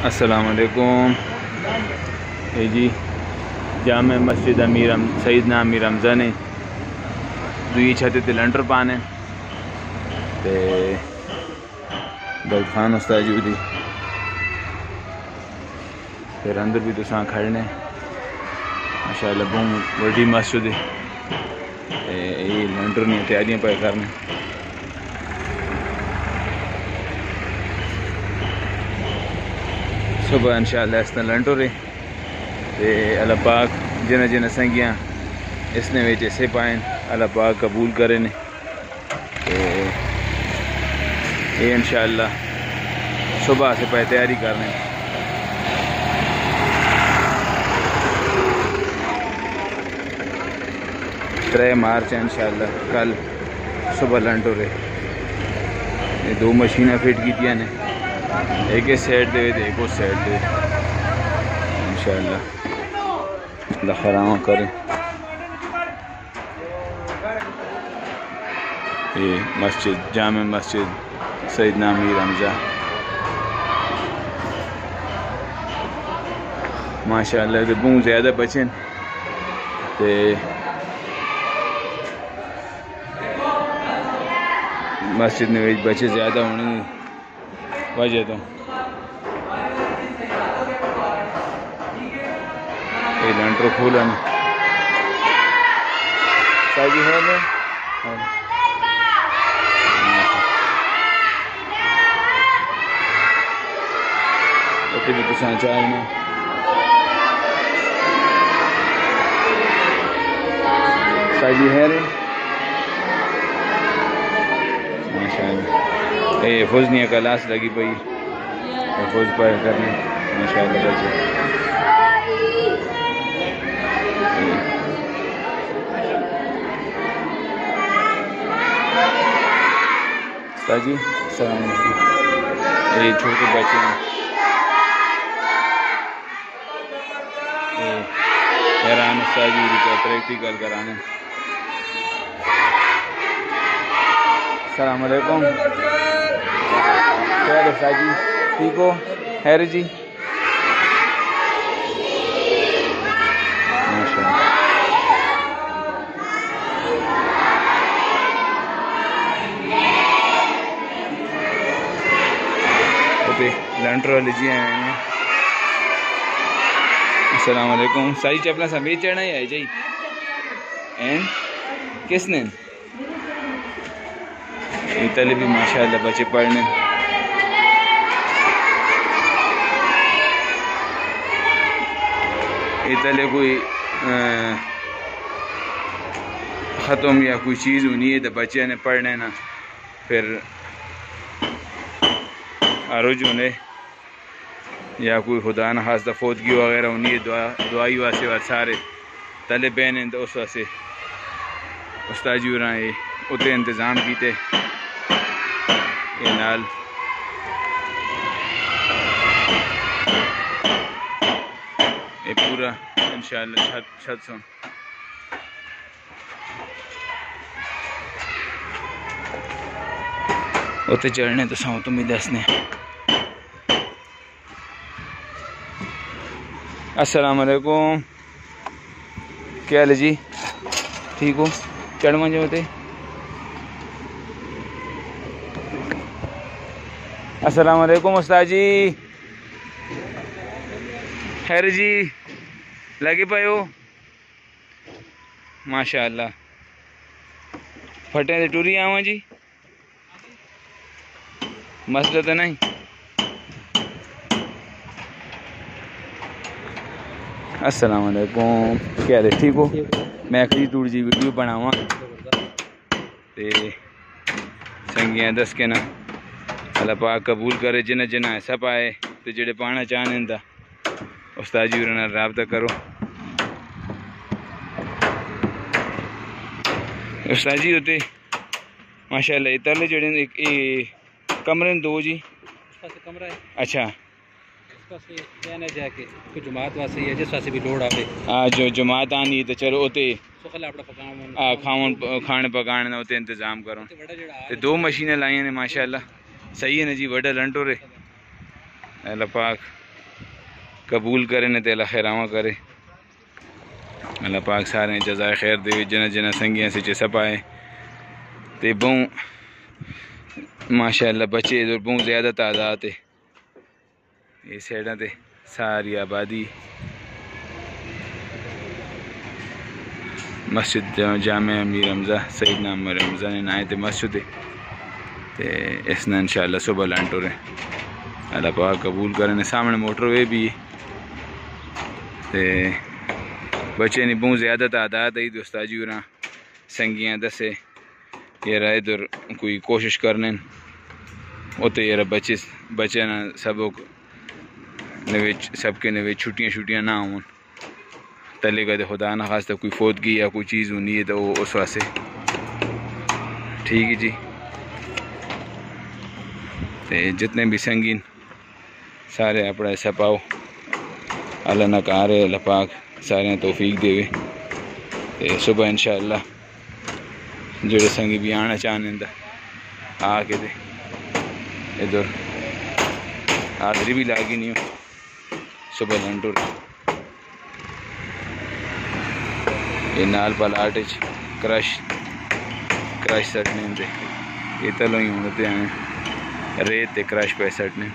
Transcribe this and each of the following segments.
अस्सलाम वालेकुम। ये जी जामे मस्जिद सईदना अमीर हमजा ने दुई छत ते लंटर पाने ते दाऊद खान उस्ताद जी दी फिर अंदर भी तुसां खड़ने माशाअल्लाह बहुत बड़ी मस्जिद है। ये लंटर ने तैयारियां पे करने सुबह इंशाअल्लाह इस लंटर है ते अल्लाह पाक जिन्हें जिन्हें संगियां इसने विच ऐसे पाए अल्लाह पाक कबूल करे ने तो ये इंशाअल्लाह सुबह से पे तैयारी करने 3 मार्च है इंशाअल्लाह कल सुबह लंटर है। ये 2 मशीनें फिट की ने एक इस साइड दे एक उस साइड दे इंशाअल्लाह लखरामा करें। ये मस्जिद जामे मस्जिद सईदना अमीर हमजा माशाअल्लाह के बहुत ज़्यादा बचे ते मस्जिद में बच्चे ज़्यादा होने वजह तो ये लंटर खोला नहीं साजी है ना भी कुछ चाय में साजी है रे माशाअल्लाह। ये फौजनिया क्लास लगी पई फौज पर करने माशाअल्लाह बच्चे साजी सलाम। ये छोटे बच्चे हैं हैरान साजी का प्रैक्टिकल कराने। अस्सलाम वालेकुम। क्या है साजी ठीक हो हैर जी माशाअल्लाह। लंटर वाले जी आए हैं। अस्सलाम वालेकुम। सारी चपला सभी चढ़ना ही है जी एंड किसने इतने भी माशाअल्लाह बच्चे पढ़ने इतने कोई ख़त्म या कोई चीज़ होनी है तो बच्चे ने पढ़ने ना फिर आरोज होने या कोई खुदा न खास फौतगी वगैरह होनी है दुआई वास्ते सारे तले बहन तो उस वास्ते उस्ताद जी होर उते इंतज़ाम किए नाल ये पूरा इंशाअल्लाह छत सुन उते चढ़ने तो सौ तुम्हें दसने। अस्सलाम वालेकुम। क्या हाल है जी ठीक हो चढ़ मंजे होते। अस्सलाम वालेकुम उस्ताद जी खैर जी लगे पे हो माशाअल्लाह फटे टूरी आवा जी मसला तो नहीं। अस्सलाम वालेकुम क्या हाल है ठीक हो। मैं आखिरी टूर जी वीडियो बनावा ते संगियां दस के ना अल्लाह पाक कबूल करे जिन्हें जिन्हें ऐसा पाए तो जेडे पाना चाहने दा उस्ताद जी होर रब्ता करो। उस्ताद जी होते माशाअल्लाह इतने जेडे कमरे 2 जी कमरा है। अच्छा जमात वास्ते है जिस वास्ते भी लोड आवे जो जमात आनी तो चलो उते खाने पकाने का उते इंतजाम करो। 2 मशीनें लाई ने माशाअल्लाह सही है ना जी। वड्डा लंटर है अल्लाह पाक कबूल करे ने तेला खैरावा करे। अल्लाह पाक सारे जज़ाए खैर दे। जना जना संगियां से चे सपाए ते बहु माशाअल्लाह बच्चे इधर बहुत ज़्यादा तादाद है। ये साइडा ते सारी आबादी मस्जिद जामे अमीर हमजा सईद नाम रमज़ा ने नाए थे मस्जिद ते इसने इंशाअल्लाह सुबह लांटो रहे। अल्लाह पाक कबूल करे ने। सामने मोटरवे भी ते बच्चे नहीं बहुत ज़्यादा तादाद है। दोस्ता जी और संगियां दसे यार इधर कोई कोशिश करने उते यार बच्चे ना सबक सबके नवे छुट्टियाँ ना हों तले का खुदा ना खास्ता कोई फौतगी या कोई चीज़ होनी है तो उस वास्ते ठीक है जी। ते जितने भी संगीन सारे अपना ऐसा पाओ। अल्लाह ना कहा रहे अल्लाह पाक सारे तौफीक देवे। ते सुबह इंशाअल्लाह जेड़े संगी भी आना चाहने आके दे इधर हाजरी भी लागी नहीं हो सुबह लंटूर। ये नाल पलाट क्रश सटने दे ये तलो ही होते हैं रेत ते क्रश पे सटने।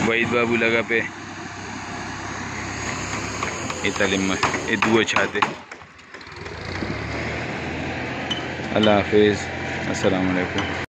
वहीद बाबू लगा पे ये तलिम ये दुआ छाते। अल्लाह हाफिज़। अस्सलाम वालेकुम।